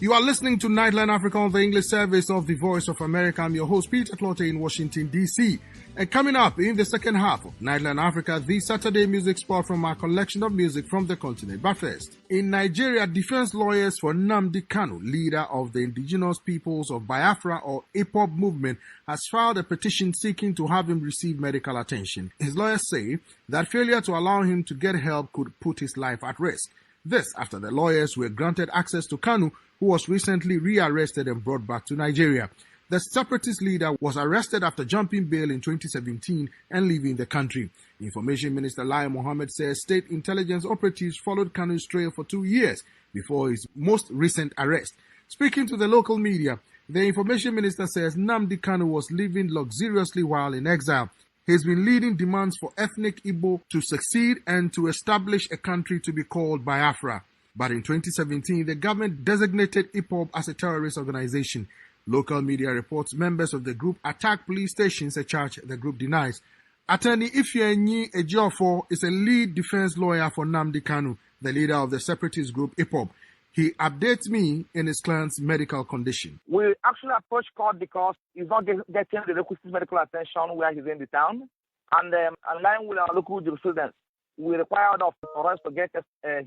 You are listening to Nightline Africa on the English service of the Voice of America. I'm your host, Peter Clotte in Washington, D.C. And coming up in the second half of Nightline Africa, the Saturday music spot from our collection of music from the continent. But first, in Nigeria, defense lawyers for Nnamdi Kanu, leader of the indigenous peoples of Biafra or IPOB movement, has filed a petition seeking to have him receive medical attention. His lawyers say that failure to allow him to get help could put his life at risk. This after the lawyers were granted access to Kanu, who was recently rearrested and brought back to Nigeria. The separatist leader was arrested after jumping bail in 2017 and leaving the country. Information Minister Lai Mohammed says state intelligence operatives followed Kanu's trail for 2 years before his most recent arrest. Speaking to the local media, the Information Minister says Nnamdi Kanu was living luxuriously while in exile. He's been leading demands for ethnic Igbo to succeed and to establish a country to be called Biafra. But in 2017, the government designated IPOB as a terrorist organization. Local media reports members of the group attacked police stations, a charge the group denies. Attorney Ifeanyi Ejiofor is a lead defense lawyer for Nnamdi Kanu, the leader of the separatist group IPOB. He updates me in his client's medical condition. We actually approached court because he's not getting the requisite medical attention where he's in the town. And in line with our local jurisprudence, we required for us to get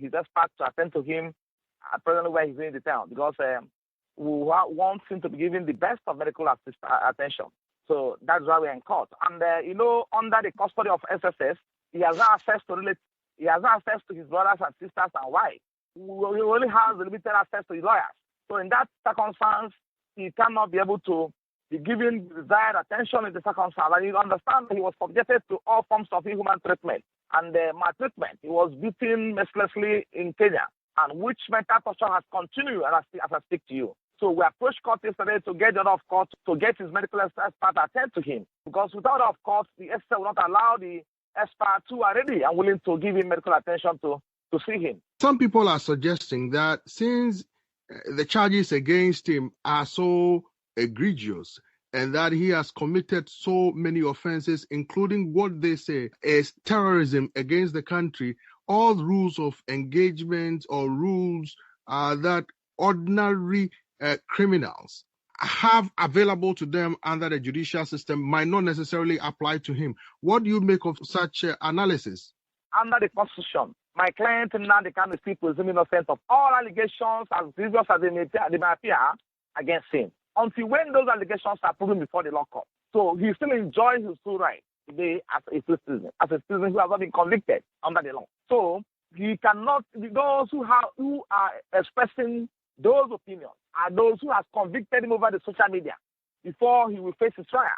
his expert to attend to him presently where he's in the town because we want him to be given the best of medical attention. So that's why we're in court. And, under the custody of SSS, he has no access to he has no access to his brothers and sisters and wife. He only has limited access to his lawyers. So in that circumstance, he cannot be able to be given desired attention in the circumstance. And you understand that he was subjected to all forms of inhuman treatment and maltreatment. He was beaten mercilessly in Kenya, and which mental torture has continued as I speak to you. So we approached court yesterday to get out of court to get his medical expert to attend to him. Because without of court, the expert will not allow the expert who are ready and willing to give him medical attention to see him. Some people are suggesting that since the charges against him are so egregious and that he has committed so many offenses, including what they say is terrorism against the country, all rules of engagement or rules that ordinary criminals have available to them under the judicial system might not necessarily apply to him. What do you make of such analysis? Under the Constitution, my client Nnamdi Kanu is still presumed innocent of all allegations as grievous as they may appear against him, until when those allegations are proven before the law court. So he still enjoys his full right today as a citizen who has not been convicted under the law. So he cannot, those who are expressing those opinions are those who have convicted him over the social media before he will face his trial.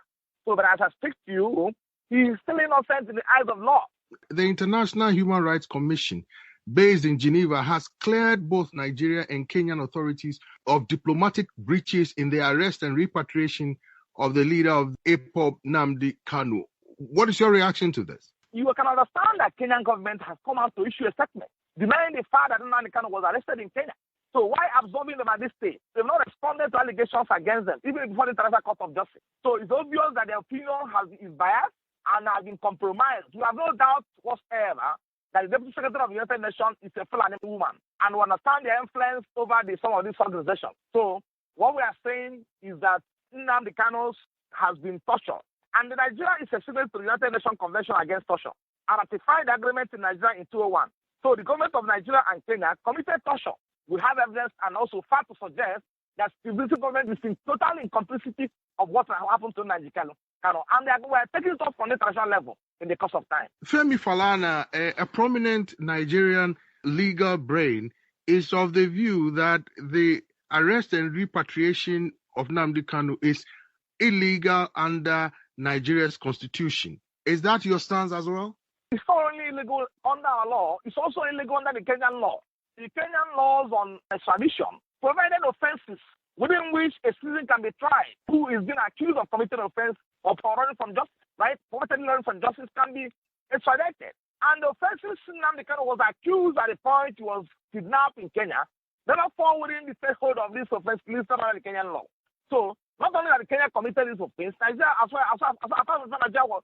So but as I speak to you, he is still innocent in the eyes of law. The International Human Rights Commission, based in Geneva, has cleared both Nigeria and Kenyan authorities of diplomatic breaches in the arrest and repatriation of the leader of IPOB, Nnamdi Kanu. What is your reaction to this? You can understand that Kenyan government has come out to issue a statement denying the fact that Nnamdi Kanu was arrested in Kenya. So why absolving them at this stage? They've not responded to allegations against them, even before the International Court of Justice. So it's obvious that their opinion is biased and has been compromised. We have no doubt whatsoever that the Deputy Secretary of the United Nations is a Fulani woman, and we understand their influence over some of these organizations. So what we are saying is that Nnamdi Kanu has been tortured, and Nigeria is a signatory to the United Nations Convention Against Torture and ratified the agreement in Nigeria in 2001. So the government of Nigeria and Kenya committed torture. We have evidence and also fact to suggest that the British government is in total incomplicity of what happened to Nnamdi Kanu. And we are taking it up on the international level in the course of time. Femi Falana, a prominent Nigerian legal brain, is of the view that the arrest and repatriation of Nnamdi Kanu is illegal under Nigeria's constitution. Is that your stance as well? It's not only illegal under our law, it's also illegal under the Kenyan law. The Kenyan laws on extradition provided offenses within which a citizen can be tried who is being accused of committing offense or for running from justice, right? Formerly running from justice can be extradited. And the offenses Nnamdi Kanu was accused at the point he was kidnapped in Kenya never fall within the threshold of this offense listed under the Kenyan law. So not only that Kenya committed this offense, Nigeria, as far as Nigeria was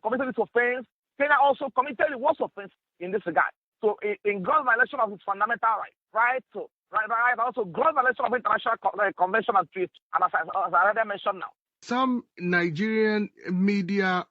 committed this offense, Kenya also committed the worst offense in this regard. So in gross violation of his fundamental right to right. Also, gross violation of international convention and treaty, and as I already mentioned now. Some Nigerian media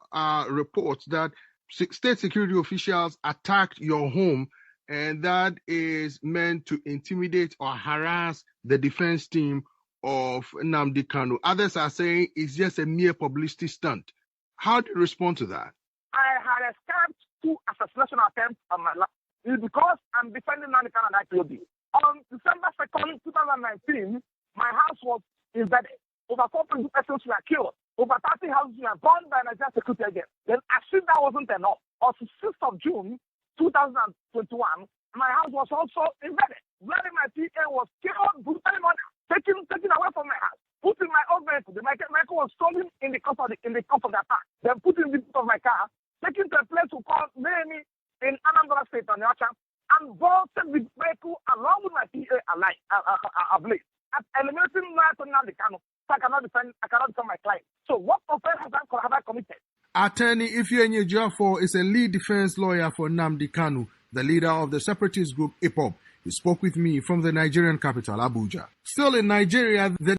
reports that state security officials attacked your home, and that is meant to intimidate or harass the defense team of Nnamdi Kanu. Others are saying it's just a mere publicity stunt. How do you respond to that? I had escaped 2 assassination attempts on my life. It's because I'm defending Nnamdi Kanu and I told you. On December 2nd, 2019, my house was invaded. Over 4 persons were killed. Over 30 houses were burned by Nigerian security agents. Then, as if that wasn't enough, on the 6th of June, 2021, my house was also invaded. Where my PA was killed brutally murdered, taken away from my house, put in my own vehicle. The vehicle was stolen in the course of the attack. Then put in the boot of my car, taken to a place we call Nemi in Anambra State on Yacha, and bolted the vehicle along with my PA ablaze. Eliminating my Nnamdi Kanu. So I cannot defend my client. So what offense have I committed? Attorney Ifeanyi Ejiofor is a lead defense lawyer for Nnamdi Kanu, the leader of the separatist group IPOB. He spoke with me from the Nigerian capital, Abuja. Still in Nigeria, the